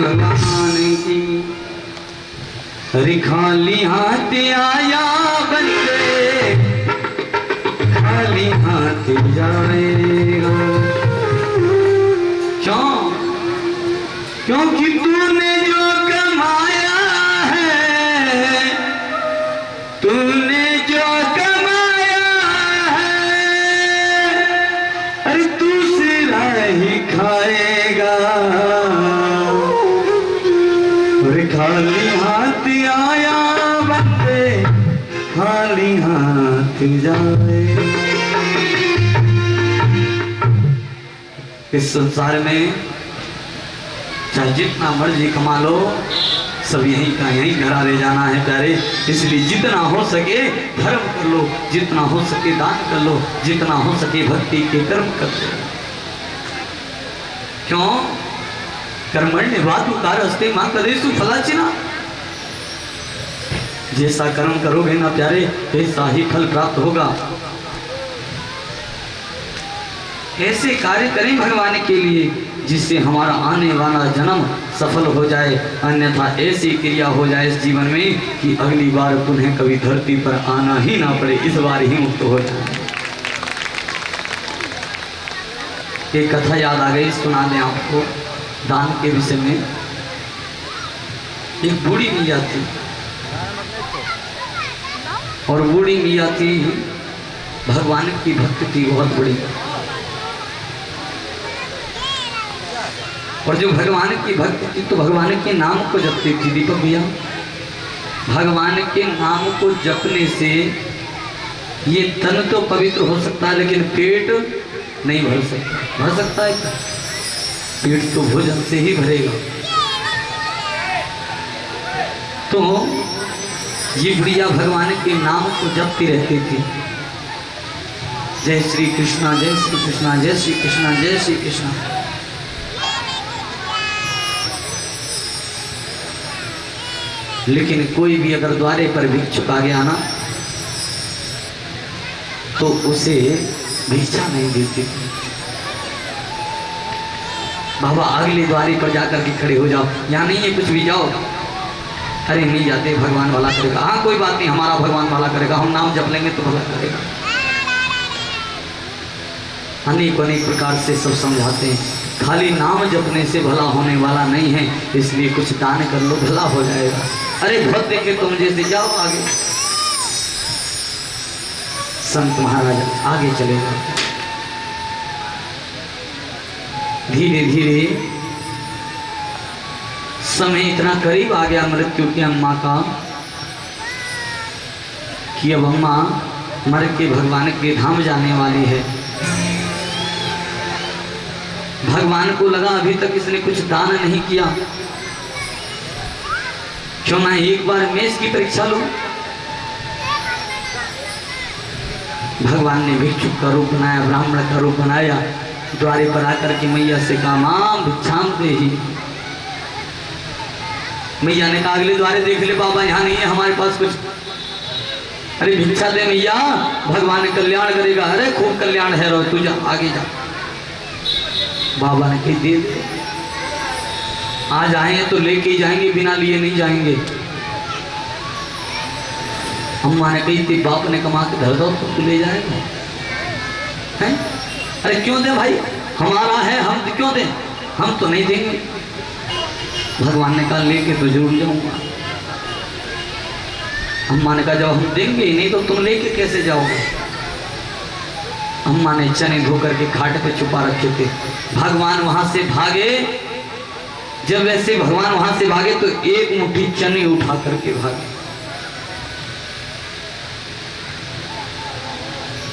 भगवान की। अरे खाली हाथ आया बंदे, खाली हाथ जाएगा। क्यों? क्योंकि तूने जो कमाया है, तूने जो कमाया है, अरे दूसरा ही खाएगा। अरे खाली हाथ आया बंदे, खाली हाथ जाए। इस संसार में चाहे जितना मर्जी कमा लो, सब यहीं का यहीं घरा ले जाना है प्यारे। इसलिए जितना हो सके धर्म कर लो, जितना हो सके दान कर लो, जितना हो सके भक्ति के कर्म कर लो। क्यों? कर्मण्येवाधिकारस्ते कार्य मां करेषु फलाचिना। जैसा कर्म करोगे ना प्यारे, वैसा ही फल प्राप्त होगा। ऐसे कार्य करें भगवान के लिए जिससे हमारा आने वाला जन्म सफल हो जाए, अन्यथा ऐसी क्रिया हो जाए इस जीवन में कि अगली बार पुनः कभी धरती पर आना ही ना पड़े, इस बार ही मुक्त हो जाए। एक कथा याद आ गई, सुना दें आपको दान के विषय में। एक बूढ़ी मियाँ थी और बूढ़ी मियाँ थी भगवान की भक्त थी बहुत बड़ी। और जो भगवान की भक्त थी तो भगवान के नाम को जपती थी। दीपक भैया, भगवान के नाम को जपने से ये तन तो पवित्र हो सकता है लेकिन पेट नहीं भर सकता। भर सकता है क्या? पेट तो भोजन से ही भरेगा। तो ये बुढ़िया भगवान के नाम को जपती रहती थी। जय श्री कृष्णा, जय श्री कृष्णा, जय श्री कृष्णा, जय श्री कृष्णा। लेकिन कोई भी अगर द्वारे पर भिक्षुक आ गया ना तो उसे भिक्षा नहीं देती थी। बाबा अगले द्वारे पर जाकर के खड़े हो जाओ, यहाँ नहीं है कुछ भी, जाओ। अरे नहीं जाते, भगवान भला करेगा। हाँ कोई बात नहीं, हमारा भगवान भला करेगा, हम नाम जप लेंगे तो भला करेगा। अनेक अनेक प्रकार से सब समझाते हैं, खाली नाम जपने से भला होने वाला नहीं है, इसलिए कुछ दान कर लो भला हो जाएगा। अरे बहुत देखे तुम जैसे, जाओ आगे। संत महाराज आगे चले गए। धीरे धीरे समय इतना करीब आ गया मृत्यु की अम्मा का कि अब अम्मा मर के भगवान के धाम जाने वाली है। भगवान को लगा अभी तक इसने कुछ दान नहीं किया, क्यों ना एक बार मैं इसकी परीक्षा लूं। भगवान ने भिक्षुक का रूप बनाया, ब्राह्मण का रूप बनाया, द्वारे पर आकर के मैया से कहा मां भिक्षाम देहि। मैया ने कहा अगले द्वारे देख ले बाबा, यहाँ नहीं है हमारे पास कुछ। अरे भिक्षा दे मैया, भगवान कल्याण करेगा। अरे खूब कल्याण है, रो तू जा आगे जा। बाबा ने कही दे दे, आज आए तो लेके ही जाएंगे, बिना लिए नहीं जाएंगे। अम्मा ने कही थी बाप ने कमा के धर दो तो तू ले जाएगा हैं? अरे क्यों दे भाई, हमारा है, हम क्यों दें, हम तो नहीं देंगे। भगवान ने कहा लेके तो जरूर जाऊंगा। अम्मा ने कहा जब हम देंगे ही नहीं तो तुम लेके कैसे जाओगे। अम्मा ने चने धो करके खाट पे छुपा रखे थे। भगवान वहां से भागे, जब वैसे भगवान वहां से भागे तो एक मुट्ठी चने उठा करके भागे।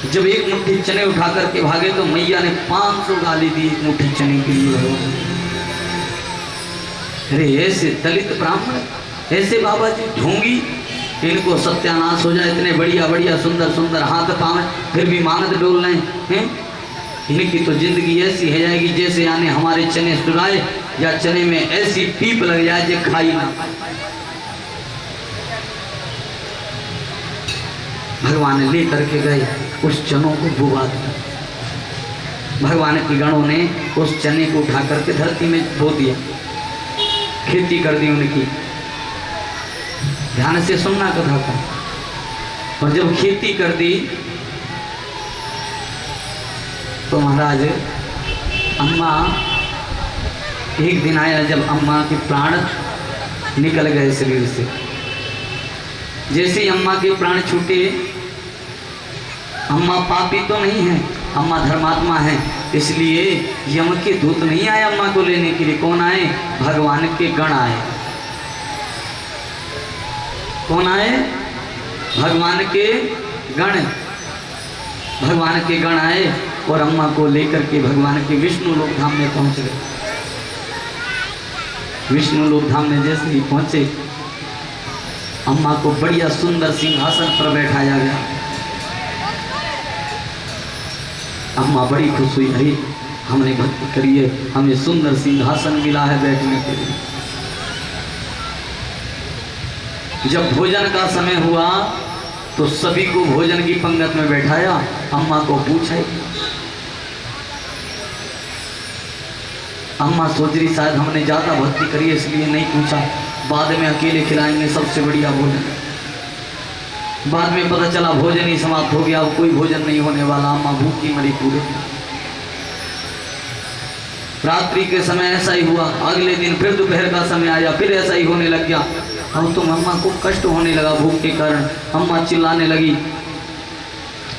जब एक मुट्ठी चने उठा करके भागे तो मैया ने 500 गाली दी एक मुट्ठी चने के लिए। अरे ऐसे दलित ब्राह्मण, ऐसे बाबा जी ढोंगी, इनको सत्यानाश हो जाए। इतने बढ़िया बढ़िया सुंदर सुंदर हाथ पाँव, फिर भी मानत डोल रहे हैं। इनकी तो जिंदगी ऐसी है जाएगी जैसे यानी हमारे चने सुराए या चने में ऐसी पीप लग जाए जो खाई ना। भगवान ले करके गए, उस चनों को बुवा दिया। भगवान के गणों ने उस चने को उठा करके धरती में बो दिया। खेती कर दी उनकी। ध्यान से सुनना कथा का। और जब खेती कर दी तो महाराज अम्मा, एक दिन आया जब अम्मा के प्राण निकल गए शरीर से। जैसे ही अम्मा के प्राण छूटे, अम्मा पापी तो नहीं है, अम्मा धर्मात्मा है, इसलिए यम के दूत नहीं आए अम्मा को लेने के लिए। कौन आए? भगवान के गण आए। कौन आए? भगवान के गण। भगवान के गण आए और अम्मा को लेकर के भगवान के विष्णु लोक धाम में पहुंच गए। विष्णु लोक धाम में जैसे ही पहुंचे, अम्मा को बढ़िया सुंदर सिंहासन पर बैठाया गया। अम्मा बड़ी खुश हुई, अरे हमने भक्ति करी है, हमें सुंदर सिंहासन मिला है बैठने के लिए। जब भोजन का समय हुआ तो सभी को भोजन की पंगत में बैठाया। अम्मा को पूछा, अम्मा सोच रही शायद हमने ज्यादा भक्ति करी है इसलिए नहीं पूछा, बाद में अकेले खिलाएंगे सबसे बढ़िया भोजन। बाद में पता चला भोजन ही समाप्त हो गया, अब कोई भोजन नहीं होने वाला। अम्मा भूखी मरी पूरे। रात्रि के समय ऐसा ही हुआ। अगले दिन फिर दोपहर का समय आया, फिर ऐसा ही होने लग गया। अब तो अम्मा को कष्ट होने लगा भूख के कारण। अम्मा चिल्लाने लगी।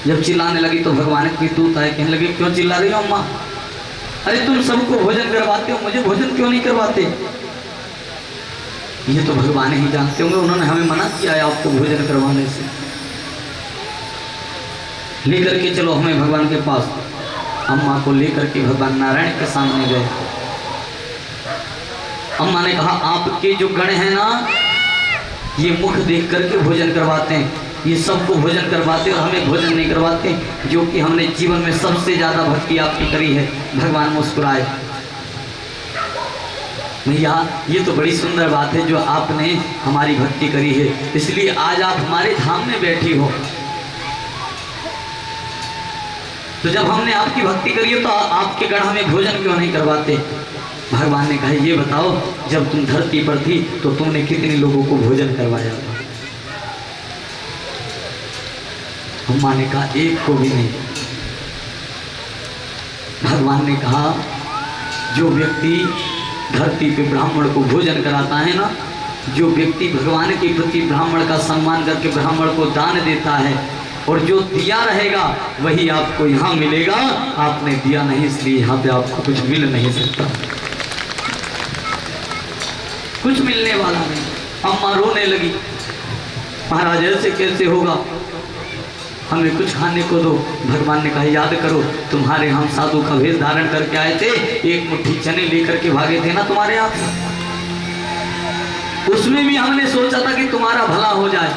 जब चिल्लाने लगी तो भगवान के दूत आए, कहने लगे क्यों चिल्ला रही हो अम्मा? अरे तुम सबको भोजन करवाते हो, मुझे भोजन क्यों नहीं करवाते? ये तो भगवान ही जानते होंगे, उन्होंने हमें मना किया है आपको भोजन करवाने से। लेकर के चलो हमें भगवान के पास। अम्मा को लेकर के भगवान नारायण के सामने गए। अम्मा ने कहा आपके जो गण हैं ना, ये मुख देख करके भोजन करवाते हैं, ये सबको भोजन करवाते और हमें भोजन नहीं करवाते, जो कि हमने जीवन में सबसे ज्यादा भक्ति आपकी करी है। भगवान मुस्कुराए, भैया ये तो बड़ी सुंदर बात है जो आपने हमारी भक्ति करी है, इसलिए आज आप हमारे धाम में बैठी हो। तो जब हमने आपकी भक्ति करी है तो आपके गण हमें भोजन क्यों नहीं करवाते? भगवान ने कहा ये बताओ, जब तुम धरती पर थी तो तुमने कितने लोगों को भोजन करवाया था? अम्मा ने कहा एक को भी नहीं। भगवान ने कहा जो व्यक्ति धरती पे ब्राह्मण को भोजन कराता है ना, जो व्यक्ति भगवान के प्रति ब्राह्मण का सम्मान करके ब्राह्मण को दान देता है और जो दिया रहेगा वही आपको यहाँ मिलेगा। आपने दिया नहीं इसलिए यहाँ पे आपको कुछ मिल नहीं सकता, कुछ मिलने वाला नहीं। अम्मा रोने लगी, महाराज ऐसे कैसे होगा, हमें कुछ खाने को दो। भगवान ने कहा याद करो तुम्हारे हम साधु का वेश धारण करके आए थे, एक मुट्ठी चने लेकर के भागे थे ना तुम्हारे यहाँ, उसमें भी हमने सोचा था कि तुम्हारा भला हो जाए।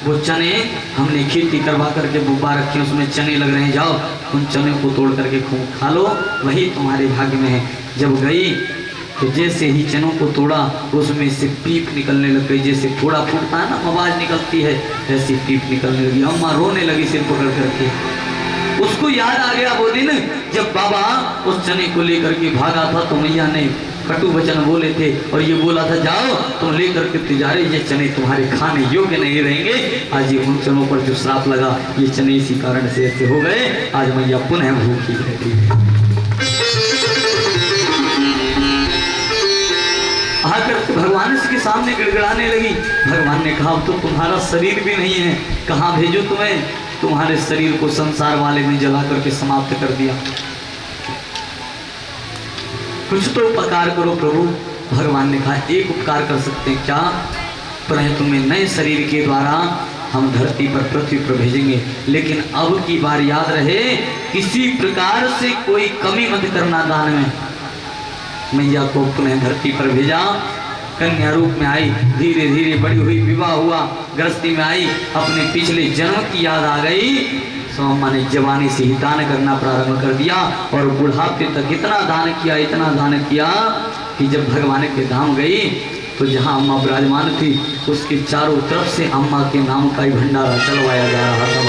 वो चने हमने खेती करवा करके बुब्बा रखे, उसमें चने लग रहे हैं, जाओ उन चने को तोड़ करके खूब खा लो, वही तुम्हारे भाग्य में है। जब गई तो जैसे ही चनों को तोड़ा उसमें से पीप निकलने लग गई, जैसे फोड़ा फूटता है ना आवाज निकलती है, ऐसी पीप निकलने लगी। अम्मा रोने लगी सिर पकड़ करके। उसको याद आ गया वो दिन जब बाबा उस चने को लेकर के भागा था तो मैया ने कटु वचन बोले थे और ये बोला था जाओ तुम लेकर के तिजारे, ये चने तुम्हारे खाने योग्य नहीं रहेंगे। आज ये उन चनों पर जो श्राप लगा, ये चने इसी कारण से ऐसे हो गए। आज मैया पुनः भूखी बैठी आकर के भगवान के सामने गिड़गिड़ाने लगी। भगवान ने कहा अब तो तुम्हारा शरीर भी नहीं है, कहाँ भेजो तुम्हें? तुम्हारे शरीर को संसार वाले ने जला करके समाप्त कर दिया, कुछ तो उपकार करो प्रभु। भगवान ने कहा एक उपकार कर सकते हैं, क्या? पर तुम्हें नए शरीर के द्वारा हम धरती पर पृथ्वी पर भेजेंगे, लेकिन अब की बार याद रहे किसी प्रकार से कोई कमी मत करना दान में। मैया को पुनः धरती पर भेजा, कन्या रूप में आई, धीरे धीरे बड़ी हुई, विवाह हुआ, गृहस्थी में आई, अपने पिछले जन्म की याद आ गई। सो अम्मा ने जवानी से ही दान करना प्रारंभ कर दिया और बुढ़ापे तक इतना दान किया, इतना दान किया कि जब भगवान के धाम गई तो जहाँ अम्मा विराजमान थी उसके चारों तरफ से अम्मा के नाम का ही भंडारा चलवाया जा रहा था।